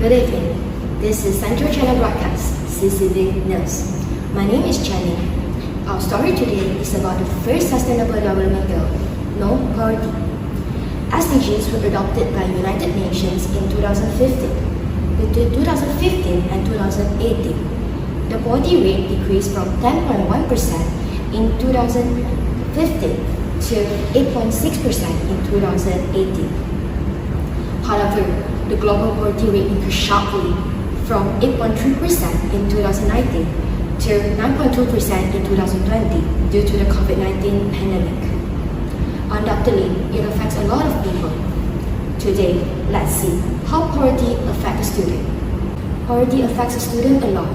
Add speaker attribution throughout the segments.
Speaker 1: Good evening. This is Central Channel Broadcast, CCV News. My name is Jenny. Our story today is about the first Sustainable Development Goal, no poverty. SDGs were adopted by United Nations in 2015. Between 2015 and 2018, the poverty rate decreased from 10.1% in 2015 to 8.6% in 2018. However, the global poverty rate increased sharply from 8.3% in 2019 to 9.2% in 2020 due to the COVID-19 pandemic. Undoubtedly, it affects a lot of people. Today, let's see how poverty affects a student. Poverty affects a student a lot.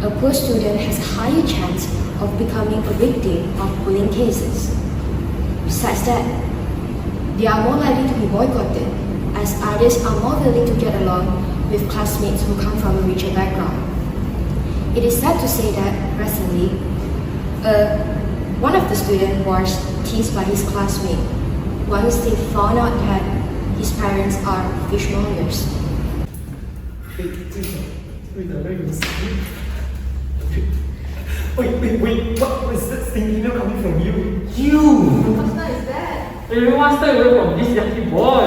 Speaker 1: A poor student has a higher chance of becoming a victim of bullying cases. Besides that, they are more likely to be boycotted, as others are more willing to get along with classmates who come from a richer background. It is sad to say that recently, one of the students was teased by his classmate once they found out that his parents are fishmongers.
Speaker 2: Wait, what was that email coming from you?
Speaker 1: What is that?
Speaker 3: Everyone stay away from this yucky boy.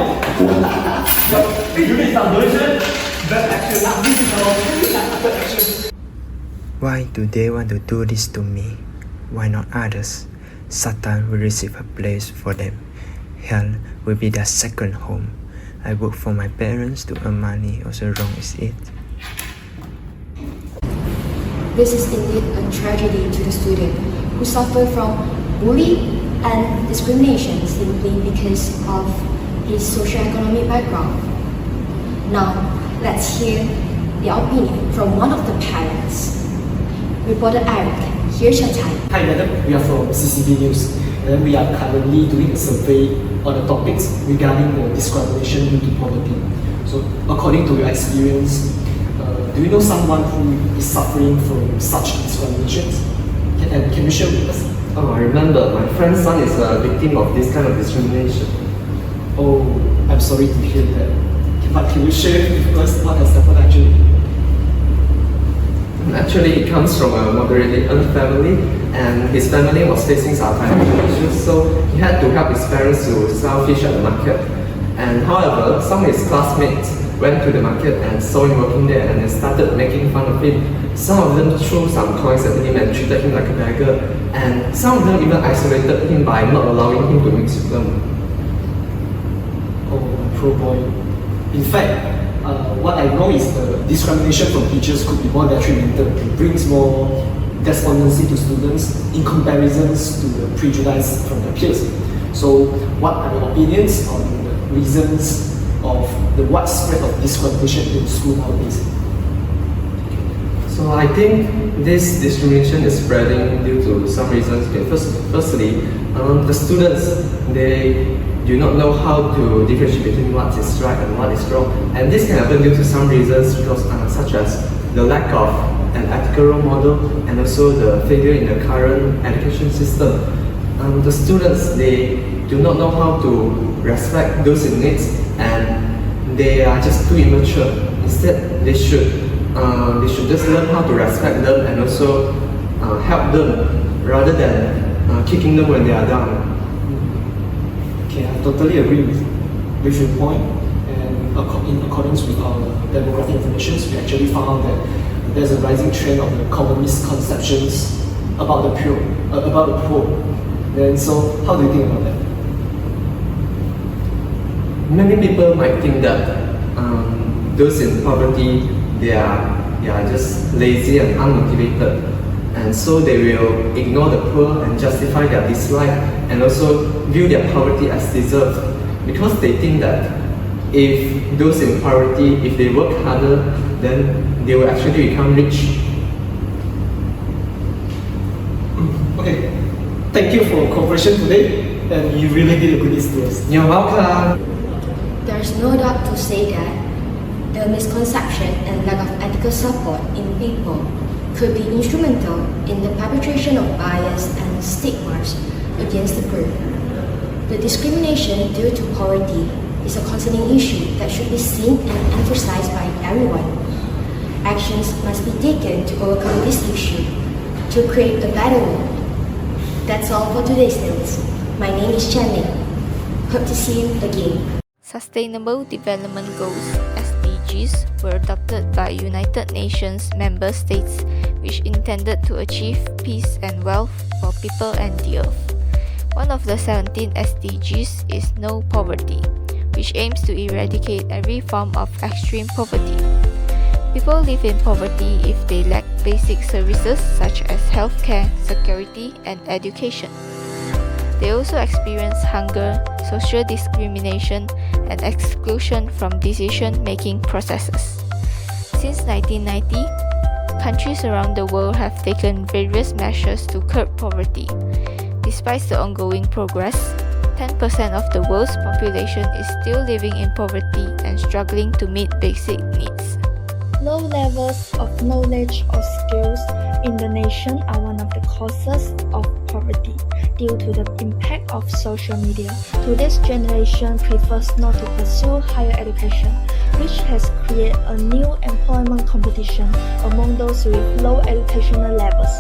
Speaker 3: You need some version.
Speaker 2: That action, this is our action.
Speaker 4: Why do they want to do this to me? Why not others? Satan will receive a place for them. Hell will be their second home. I work for my parents to earn money, also wrong is it?
Speaker 1: This is indeed a tragedy to the student who suffer from bullying and discrimination simply because of his socioeconomic background. Now, let's hear the opinion from one of the parents. Reporter Eric, here's your time.
Speaker 2: Hi madam, we are from CCV News and we are currently doing a survey on the topics regarding the discrimination due to poverty. So according to your experience, do you know someone who is suffering from such discriminations? Can you share with us?
Speaker 5: Oh, I remember. My friend's son is a victim of this kind of discrimination.
Speaker 2: Oh, I'm sorry to hear that. But can you share with us what has happened actually?
Speaker 5: Actually, it comes from a moderately earned family, and his family was facing some financial issues, so he had to help his parents to sell fish at the market. And however, some of his classmates went to the market and saw him working there, and they started making fun of him. Some of them threw some coins at him and treated him like a beggar, and some of them even isolated him by not allowing him to mix with them.
Speaker 2: Oh, my poor boy. In fact, what I know is the discrimination from teachers could be more detrimental. It brings more despondency to students in comparison to the prejudice from their peers. So, what are your opinions on the reasons of the widespread of discrimination in school nowadays?
Speaker 5: So I think this discrimination is spreading due to some reasons. Okay, firstly, the students, they do not know how to differentiate between what is right and what is wrong. And this can happen due to some reasons, because, such as the lack of an ethical role model and also the failure in the current education system. The students, they do not know how to respect those in need, and they are just too immature. Instead, they should just learn how to respect them and also help them rather than kicking them when they are down.
Speaker 2: Okay, I totally agree with your point. And in accordance with our demographic information, we actually found out that there's a rising trend of the common misconceptions about the poor. Then, so how do you think about that?
Speaker 5: Many people might think that those in poverty, they are just lazy and unmotivated, and so they will ignore the poor and justify their dislike and also view their poverty as deserved, because they think that if those in poverty, if they work harder, then they will actually become rich.
Speaker 2: Okay, thank you for your cooperation today, and you really did a good deed to us.
Speaker 5: You're welcome.
Speaker 1: There's no doubt to say that the misconception and lack of ethical support in people could be instrumental in the perpetration of bias and stigmas against the poor. The discrimination due to poverty is a concerning issue that should be seen and emphasized by everyone. Actions must be taken to overcome this issue, to create a better world. That's all for today's news. My name is Channing. Hope to see you again.
Speaker 6: Sustainable Development Goals (SDGs) were adopted by United Nations member states, which intended to achieve peace and wealth for people and the earth. One of the 17 SDGs is No Poverty, which aims to eradicate every form of extreme poverty. People live in poverty if they lack basic services such as healthcare, security, and education. They also experience hunger, social discrimination, and exclusion from decision-making processes. Since 1990, countries around the world have taken various measures to curb poverty. Despite the ongoing progress, 10% of the world's population is still living in poverty and struggling to meet basic needs.
Speaker 7: Low levels of knowledge or skills in the nation are one of the causes of poverty due to the impact of social media. Today's generation prefers not to pursue higher education, which has created a new employment competition among those with low educational levels.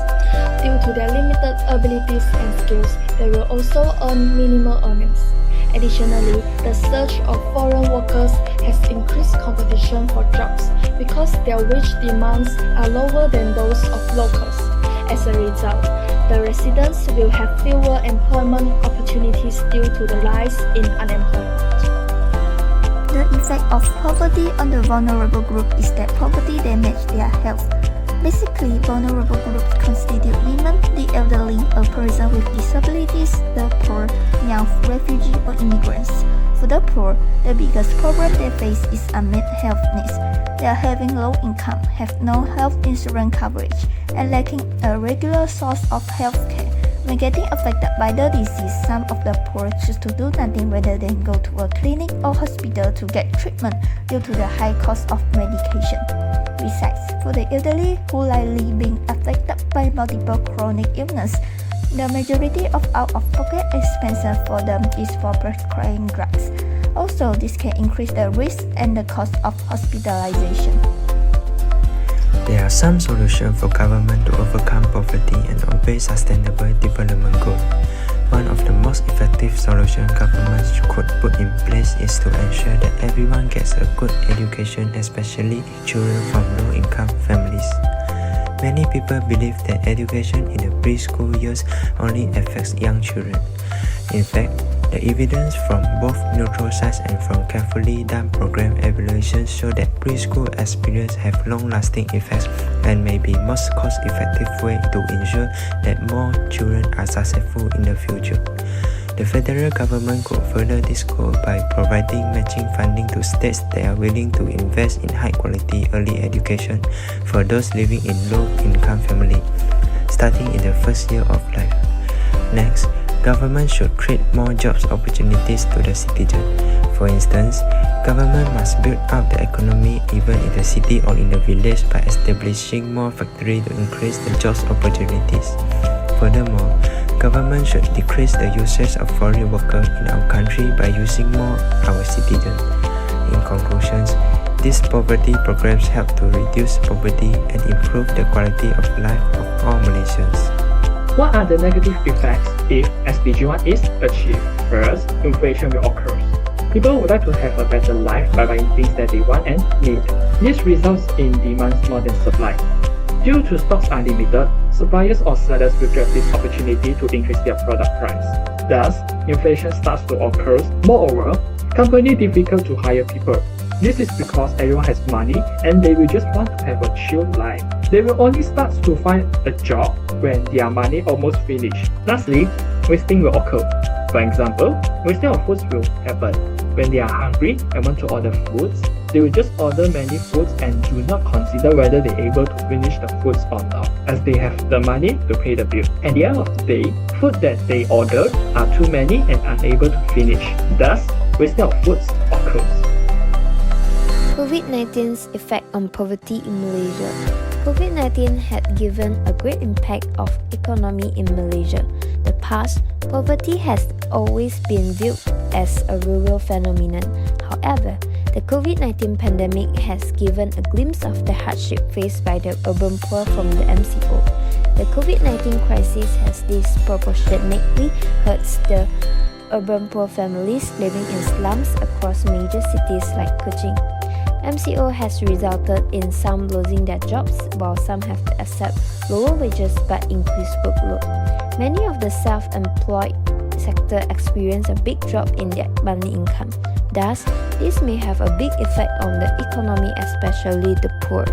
Speaker 7: Due to their limited abilities and skills, they will also earn minimal earnings. Additionally, the surge of foreign workers has increased competition for jobs because their wage demands are lower than those of locals. As a result, the residents will have fewer employment opportunities due to the rise in unemployment.
Speaker 8: The effect of poverty on the vulnerable group is that poverty damages their health. Basically, vulnerable groups constitute women, the elderly, a person with disabilities, the poor, young refugees or immigrants. For the poor, the biggest problem they face is unmet health needs. They are having low income, have no health insurance coverage, and lacking a regular source of health care. When getting affected by the disease, some of the poor choose to do nothing rather than go to a clinic or hospital to get treatment due to the high cost of medication. Besides, for the elderly who likely being affected by multiple chronic illness, the majority of out-of-pocket expenses for them is for prescribing drugs. Also, this can increase the risk and the cost of hospitalization.
Speaker 4: There are some solutions for government to overcome poverty and obey sustainable development goals. One of the most effective solutions governments could put in place is to ensure that everyone gets a good education, especially children from low-income families. Many people believe that education in the preschool years only affects young children. In fact, the evidence from both neutral sites and from carefully done program evaluations show that preschool experiences have long-lasting effects and may be most cost-effective way to ensure that more children are successful in the future. The federal government could further this goal by providing matching funding to states that are willing to invest in high-quality early education for those living in low-income families, starting in the first year of life. Next, government should create more jobs opportunities to the citizens. For instance, government must build up the economy even in the city or in the village by establishing more factories to increase the jobs opportunities. Furthermore, government should decrease the usage of foreign workers in our country by using more our citizens. In conclusions, these poverty programs help to reduce poverty and improve the quality of life of all Malaysians.
Speaker 3: What are the negative effects if SDG 1 is achieved? First, inflation will occur. People would like to have a better life by buying things that they want and need. This results in demand more than supply. Due to stocks are limited, suppliers or sellers will grab this opportunity to increase their product price. Thus, inflation starts to occur. Moreover, companies difficult to hire people. This is because everyone has money and they will just want to have a chill life. They will only start to find a job when their money almost finished. Lastly, wasting will occur. For example, wasting of foods will happen. When they are hungry and want to order foods, they will just order many foods and do not consider whether they are able to finish the foods or not, as they have the money to pay the bill. At the end of the day, food that they ordered are too many and unable to finish. Thus, wasting of foods occurs.
Speaker 9: COVID-19's effect on poverty in Malaysia. COVID-19 had given a great impact of economy in Malaysia. The past, poverty has always been viewed as a rural phenomenon. However, the COVID-19 pandemic has given a glimpse of the hardship faced by the urban poor from the MCO. The COVID-19 crisis has disproportionately hurt the urban poor families living in slums across major cities like Kuching. MCO has resulted in some losing their jobs, while some have to accept lower wages but increased workload. Many of the self-employed sector experience a big drop in their monthly income. Thus, this may have a big effect on the economy, especially the poor.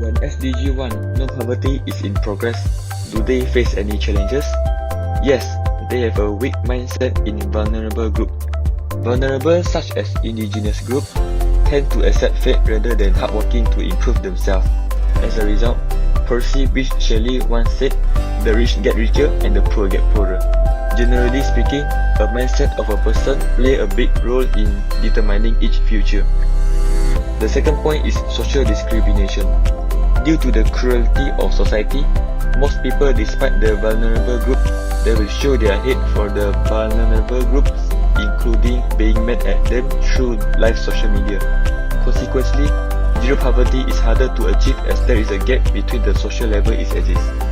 Speaker 10: When SDG 1 no poverty is in progress, do they face any challenges? Yes, they have a weak mindset in vulnerable group. Vulnerable such as indigenous group tend to accept fate rather than hardworking to improve themselves. As a result, Percy Bysshe Shelley once said, the rich get richer and the poor get poorer. Generally speaking, a mindset of a person play a big role in determining its future. The second point is social discrimination. Due to the cruelty of society, most people, despite the vulnerable group, they will show their hate for the vulnerable groups, including being mad at them through live social media. Consequently, zero poverty is harder to achieve as there is a gap between the social level it exists.